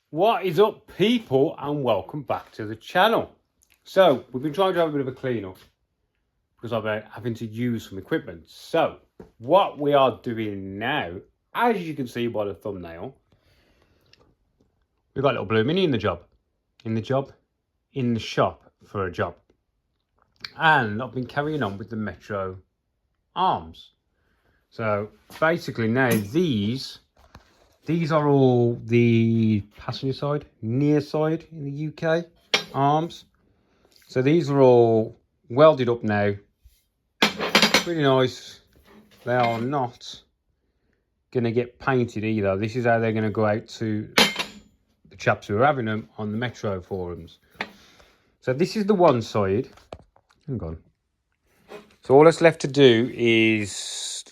What is up, people, and welcome back to the channel. So we've been trying to have a bit of a clean up because I've been having to use some equipment. So what we are doing now, as you can see by the thumbnail, we've got a little blue mini in the shop for a job. And I've been carrying on with the Metro arms. So basically now these are all the passenger side, near side in the UK arms. So these are all welded up now. Really nice. They are not going to get painted either. This is how they're going to go out to the chaps who are having them on the Metro forums. So this is the one side. Hang on. So all that's left to do is,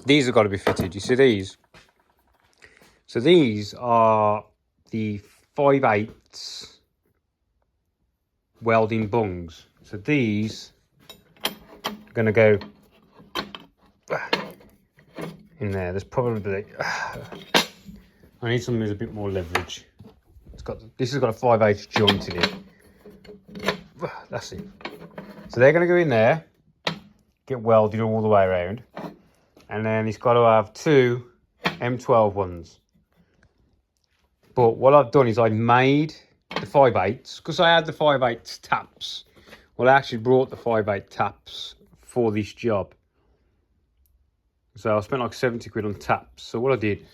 these have got to be fitted. You see these? So these are the 5/8 welding bungs. So these are going to go in there. There's probably I need something with a bit more leverage. This has got a 5/8 joint in it. That's it. So they're going to go in there, get welded all the way around, and then it's got to have two M12 ones. But what I've done is I made the 5/8s because I had the 5/8 taps. Well, I actually brought the 5/8 taps for this job. So I spent like 70 quid on taps. So what I did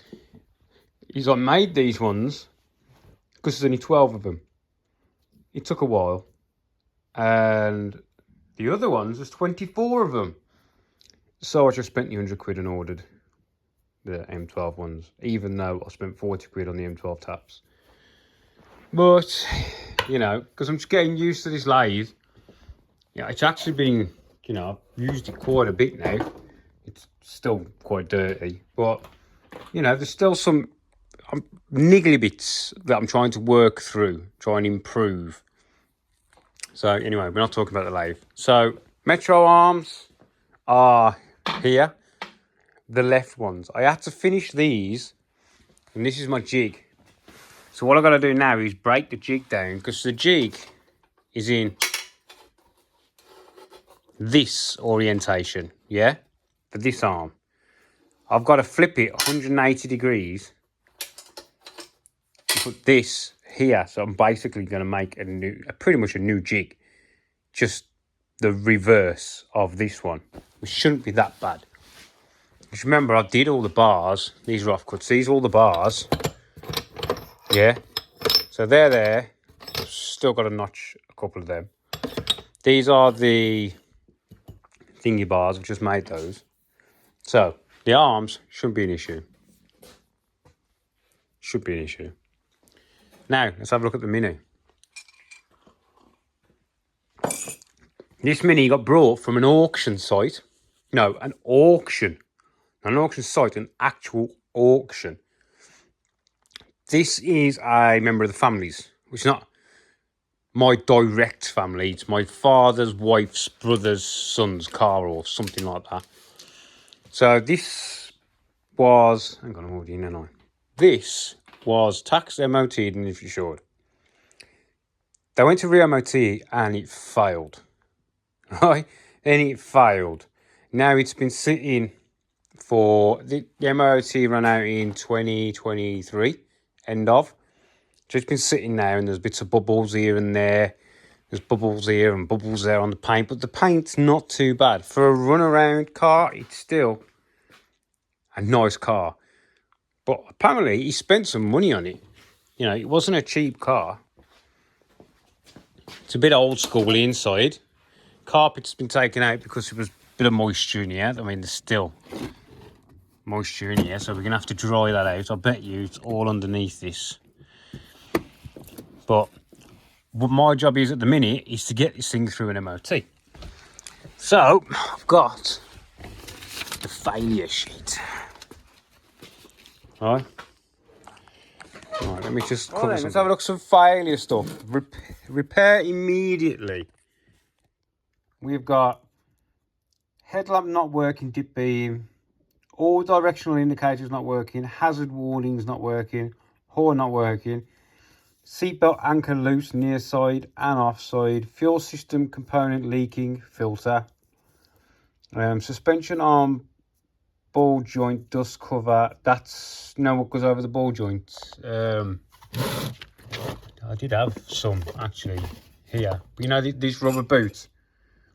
is I made these ones because there's only 12 of them. It took a while. And the other ones, there's 24 of them. So I just spent the 100 quid and ordered the M12 ones, even though I spent 40 quid on the M12 taps. But, you know, because I'm just getting used to this lathe. Yeah, it's actually been, you know, I've used it quite a bit now. It's still quite dirty, but, you know, there's still some niggly bits that I'm trying to work through, try and improve. So anyway, we're not talking about the lathe. So Metro arms are here. The left ones. I had to finish these, and this is my jig. So what I've got to do now is break the jig down, because the jig is in this orientation, yeah, for this arm. I've got to flip it 180 degrees and put this here. So I'm basically going to make pretty much a new jig, just the reverse of this one, which shouldn't be that bad. Just remember, I did all the bars. These are off cuts. These are all the bars. Yeah. So they're there. I've still got to notch a couple of them. These are the thingy bars. I've just made those. So the arms shouldn't be an issue. Should be an issue. Now, let's have a look at the Mini. This Mini got brought from an auction site. No, an auction. Not an auction site, an actual auction. This is a member of the family's, which is not my direct family. It's my father's wife's brother's son's car or something like that. So this was, hang on, I'm already in, aren't I? This was taxed, MOT'd and insured. They went to re-MOT and it failed. Right? And it failed. Now it's been sitting for the MOT ran out in 2023, end of. So it's been sitting there, and there's bits of bubbles here and there. There's bubbles here and bubbles there on the paint, but the paint's not too bad. For a runaround car, it's still a nice car. But apparently he spent some money on it. You know, it wasn't a cheap car. It's a bit old school inside. Carpet's been taken out because there was a bit of moisture in here. I mean, there's still moisture in here, so we're gonna have to dry that out. I bet you it's all underneath this. But what my job is at the minute is to get this thing through an MOT. So I've got the failure sheet. Right, let me just cover let's have a look at some failure stuff. Repair immediately. We've got headlamp not working, dip beam, all directional indicators not working, hazard warnings not working, horn not working. Seatbelt anchor loose near side and off side. Fuel system component leaking filter. Suspension arm ball joint dust cover. That's no what goes over the ball joint. I did have some actually here, but you know these rubber boots,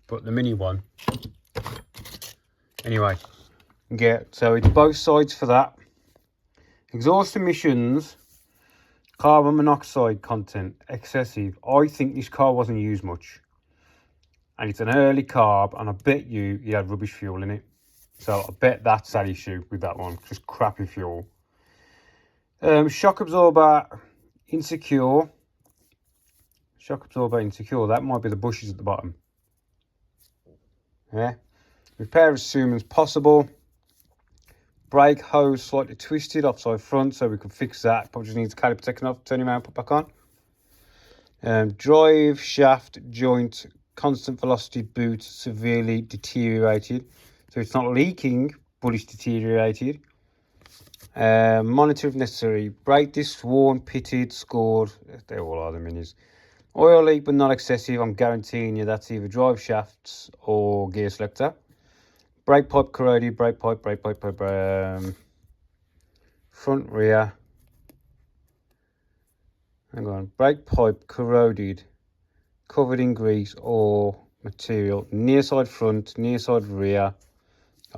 but the mini one. Anyway, yeah. So it's both sides for that. Exhaust emissions. Carbon monoxide content, excessive. I think this car wasn't used much. And it's an early carb, and I bet you had rubbish fuel in it. So I bet that's that issue with that one, just crappy fuel. Shock absorber insecure. Shock absorber insecure, that might be the bushes at the bottom. Yeah. Repair as soon as possible. Brake hose slightly twisted offside front, so we can fix that. Probably just needs caliper taken off, turn him around, put back on. Drive shaft joint constant velocity boot severely deteriorated. So it's not leaking, but it's deteriorated. Monitor if necessary. Brake discs worn, pitted, scored. They all are the minis. Oil leak, but not excessive. I'm guaranteeing you that's either drive shafts or gear selector. Brake pipe corroded, brake pipe, front rear. Hang on, brake pipe corroded, covered in grease or material. Near side front, near side rear.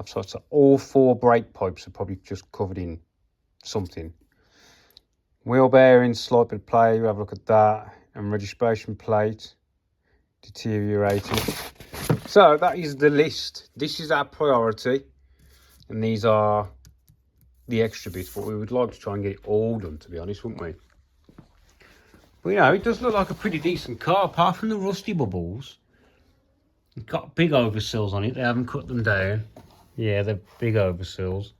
So all 4 brake pipes are probably just covered in something. Wheel bearings, slight bit of play, have a look at that. And registration plate, deteriorated. So that is the list. This is our priority, and these are the extra bits, but we would like to try and get it all done, to be honest, wouldn't we? But you know, it does look like a pretty decent car, apart from the rusty bubbles. It's got big oversills on it, they haven't cut them down. Yeah, they're big oversills.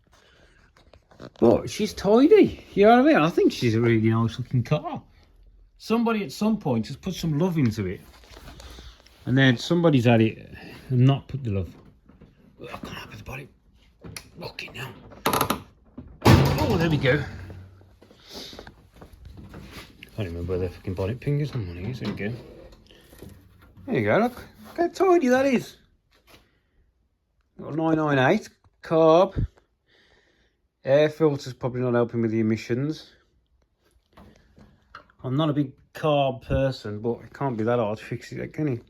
But she's tidy, you know what I mean? I think she's a really nice looking car. Somebody at some point has put some love into it. And then somebody's had it and not put the love. I can't help the body. Okay, now. Oh, there we go. I can't remember where the fucking bonnet ping is on one of these. There you go. There you go, look. Look how tidy that is. Got a 998 carb. Air filter's probably not helping with the emissions. I'm not a big carb person, but it can't be that hard to fix it, can it?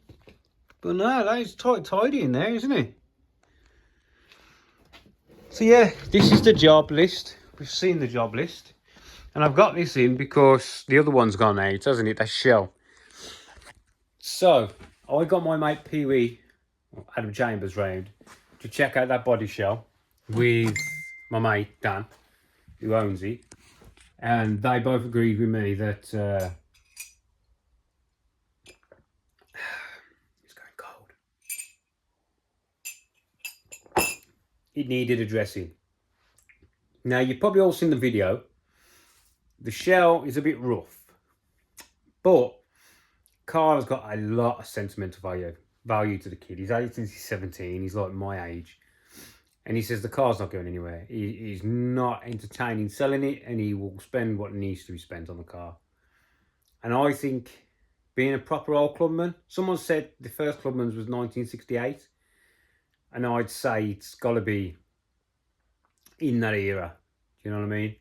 But no, that is tidy in there, isn't it? So yeah, this is the job list. We've seen the job list. And I've got this in because the other one's gone out, hasn't it? That shell. So, I got my mate Pee Wee, Adam Chambers, round to check out that body shell with my mate Dan, who owns it. And they both agreed with me that it's going cold. It needed addressing. Now, you've probably all seen the video. The shell is a bit rough, but car has got a lot of sentimental value to the kid. He's had it since he's 17. He's like my age. And he says the car's not going anywhere. He's not entertaining selling it, and he will spend what needs to be spent on the car. And I think being a proper old clubman, someone said the first Clubman's was 1968. And I'd say it's got to be in that era. Do you know what I mean?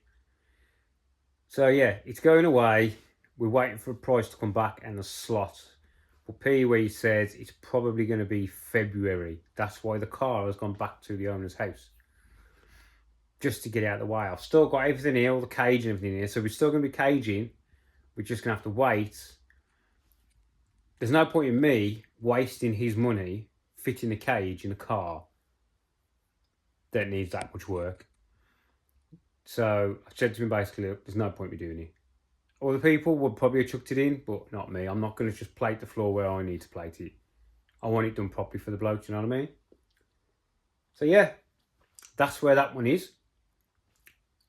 So yeah, it's going away. We're waiting for a price to come back and a slot. But Pee Wee says it's probably going to be February. That's why the car has gone back to the owner's house. Just to get out of the way. I've still got everything here, all the cage and everything here. So we're still going to be caging. We're just going to have to wait. There's no point in me wasting his money fitting a cage in a car that needs that much work. So I said to him basically, there's no point in me doing it. Other people would probably have chucked it in, but not me. I'm not going to just plate the floor where I need to plate it. I want it done properly for the bloke, you know what I mean? So yeah, that's where that one is.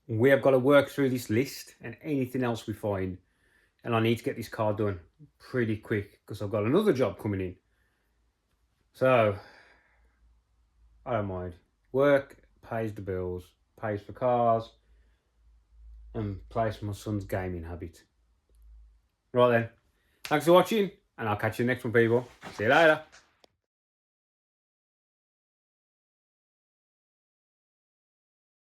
We have got to work through this list and anything else we find. And I need to get this car done pretty quick because I've got another job coming in. So, I don't mind. Work pays the bills, pays for cars, and plays for my son's gaming habit. Right then. Thanks for watching, and I'll catch you next one, people. See you later.